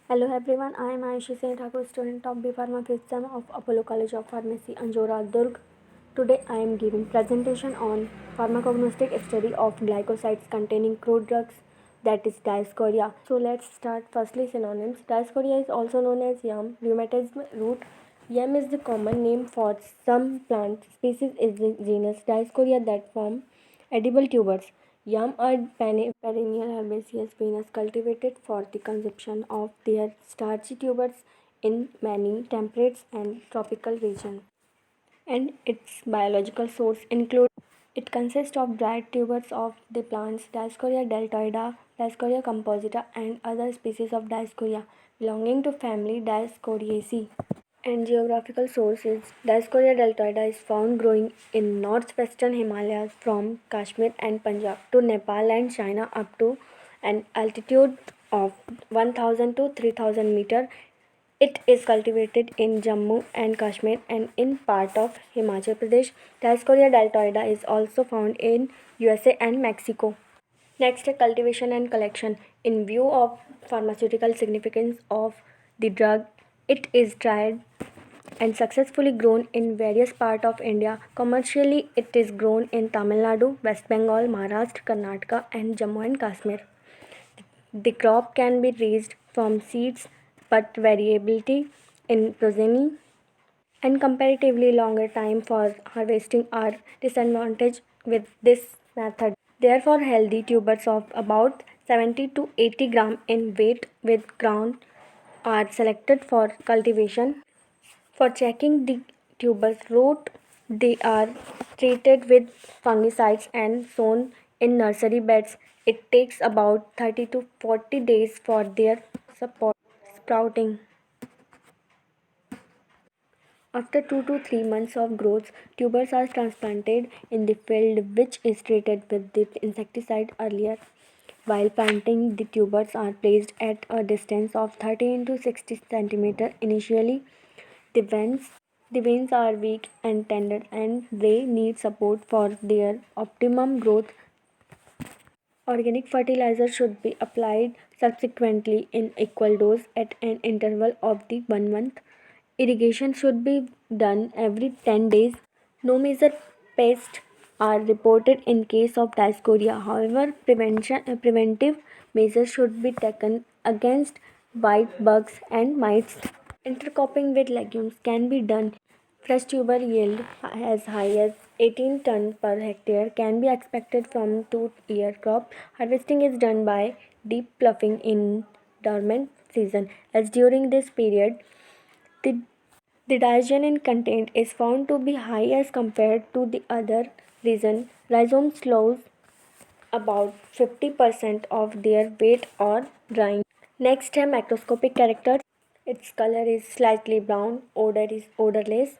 Hello everyone, I am Ayushi Sen Thakur, student of B Pharma 5th sem of Apollo College of Pharmacy, Anjora, Durg. Today I am giving presentation on pharmacognostic study of glycosides containing crude drugs, that is Diascorea. So let's start. Firstly, synonyms. Diascorea is also known as yam, rheumatism root. Yam is the common name for some plant species is the genus Diascorea that form edible tubers. Yam are perennial herbaceous venus cultivated for the consumption of their starchy tubers in many temperate and tropical regions. And its biological source include it consists of dried tubers of the plants Dioscorea deltoida, Dioscorea composita, and other species of Dioscorea belonging to family Dioscoreaceae. And geographical sources. Dioscorea deltoida is found growing in northwestern Himalayas from Kashmir and Punjab to Nepal and China up to an altitude of 1000 to 3000 meter. It is cultivated in Jammu and Kashmir and in part of Himachal Pradesh. Dioscorea deltoida is also found in USA and Mexico. Next, cultivation and collection. In view of pharmaceutical significance of the drug, it is tried and successfully grown in various parts of India. Commercially, it is grown in Tamil Nadu, West Bengal, Maharashtra, Karnataka, and Jammu and Kashmir. The crop can be raised from seeds, but variability in progeny and comparatively longer time for harvesting are disadvantaged with this method. Therefore, healthy tubers of about 70 to 80 gram in weight with crown are selected for cultivation. For checking the tuber's root, they are treated with fungicides and sown in nursery beds. It takes about 30 to 40 days for their sprouting. After 2 to 3 months of growth, tubers are transplanted in the field which is treated with the insecticide earlier. While planting, the tubers are placed at a distance of 30 to 60 centimeter initially. The veins, the veins are weak and tender and they need support for their optimum growth. Organic fertilizer should be applied subsequently in equal dose at an interval of the 1 month. Irrigation should be done every 10 days. No major pests are reported in case of Dioscorea. However, preventive measures should be taken against white bugs and mites. Intercropping with legumes can be done. Fresh tuber yield as high as 18 tons per hectare can be expected from 2-year crop. Harvesting is done by deep ploughing in dormant season, as during this period the, the diagenin content is found to be high as compared to the other reason. Rhizomes lose about 50% of their weight or drying. Next है macroscopic characters. Its color is slightly brown, odor is odorless,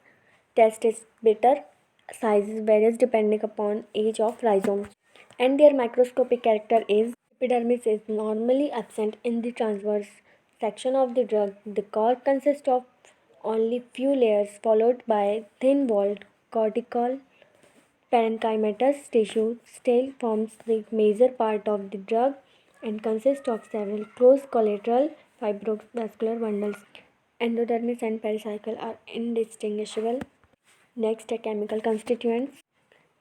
taste is bitter, size varies depending upon age of rhizomes. And their microscopic character is epidermis is normally absent in the transverse section of the drug. The cork consists of only few layers followed by thin-walled cortical parenchymatous tissue. Still forms the major part of the drug and consists of several close collateral fibrovascular bundles. Endodermis and pericycle are indistinguishable. Next, chemical constituents.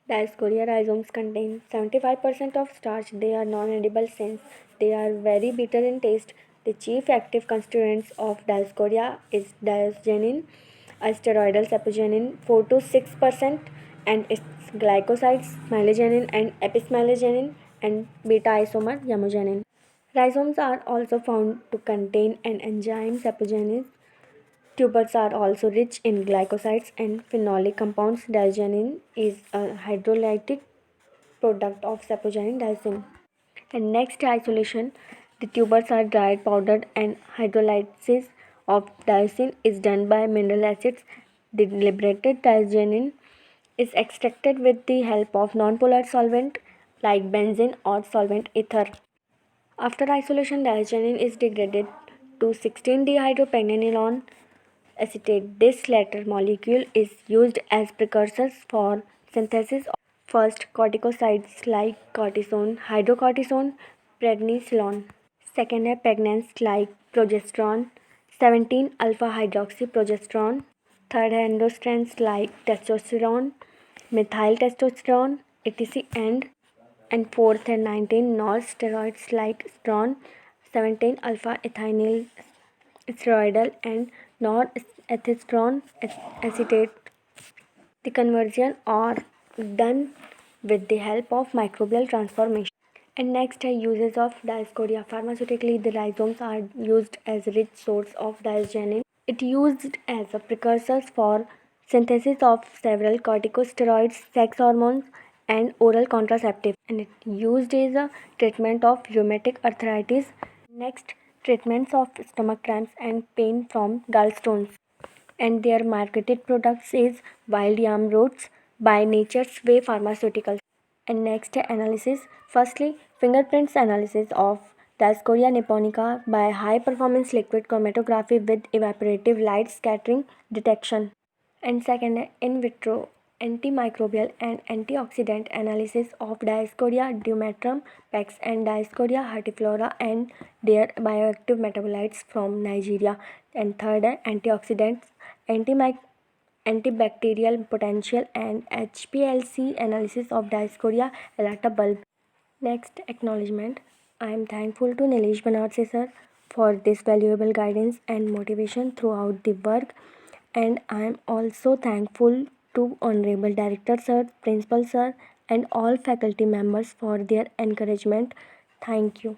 Dioscorea rhizomes contain 75% of starch. They are non-edible since they are very bitter in taste. The chief active constituents of Dioscorea is diosgenin, a steroidal sapogenin 4 to 6%, and its glycosides smilogenin and epismilogenin and beta isomer yamogenin. Rhizomes are also found to contain an enzyme sapogenin. Tubers are also rich in glycosides and phenolic compounds. Diagenin is a hydrolytic product of sapogenin diazine. And next isolation, the tubers are dried, powdered, and hydrolysis of diazine is done by mineral acids. The liberated diagenin is extracted with the help of nonpolar solvent like benzene or solvent ether. After isolation, diagenin is degraded to 16-dehydropregnenolone acetate. This latter molecule is used as precursors for synthesis of first corticosteroids like cortisone, hydrocortisone, prednisolone. Second है pregnance like progesterone, 17 alpha hydroxyprogesterone, third androgens like testosterone, methyl testosterone, etc. and fourth and 19 non-steroids like estrone, 17 alpha ethinyl steroidal and norethindrone acetate. The conversion are done with the help of microbial transformation. And next, uses of Diascoria. Pharmaceutically, the rhizomes are used as rich source of diagenin. It used as a precursor for synthesis of several corticosteroids, sex hormones, and oral contraceptives. And it used as a treatment of rheumatic arthritis. Next, treatments of stomach cramps and pain from gallstones. And their marketed products is wild yam roots by Nature's Way Pharmaceuticals. And next analysis. Firstly, fingerprints analysis of Diascoria nipponica by high performance liquid chromatography with evaporative light scattering detection. And second, in vitro antimicrobial and antioxidant analysis of Diascoria dumetrum pex and Diascoria hertiflora and their bioactive metabolites from Nigeria. And third, antioxidants, antibacterial potential and HPLC analysis of Diascoria elata bulb. Next, acknowledgement. I am thankful to Nilesh Banarse sir for this valuable guidance and motivation throughout the work, and I am also thankful to Honorable Director sir, Principal sir, and all faculty members for their encouragement. Thank you.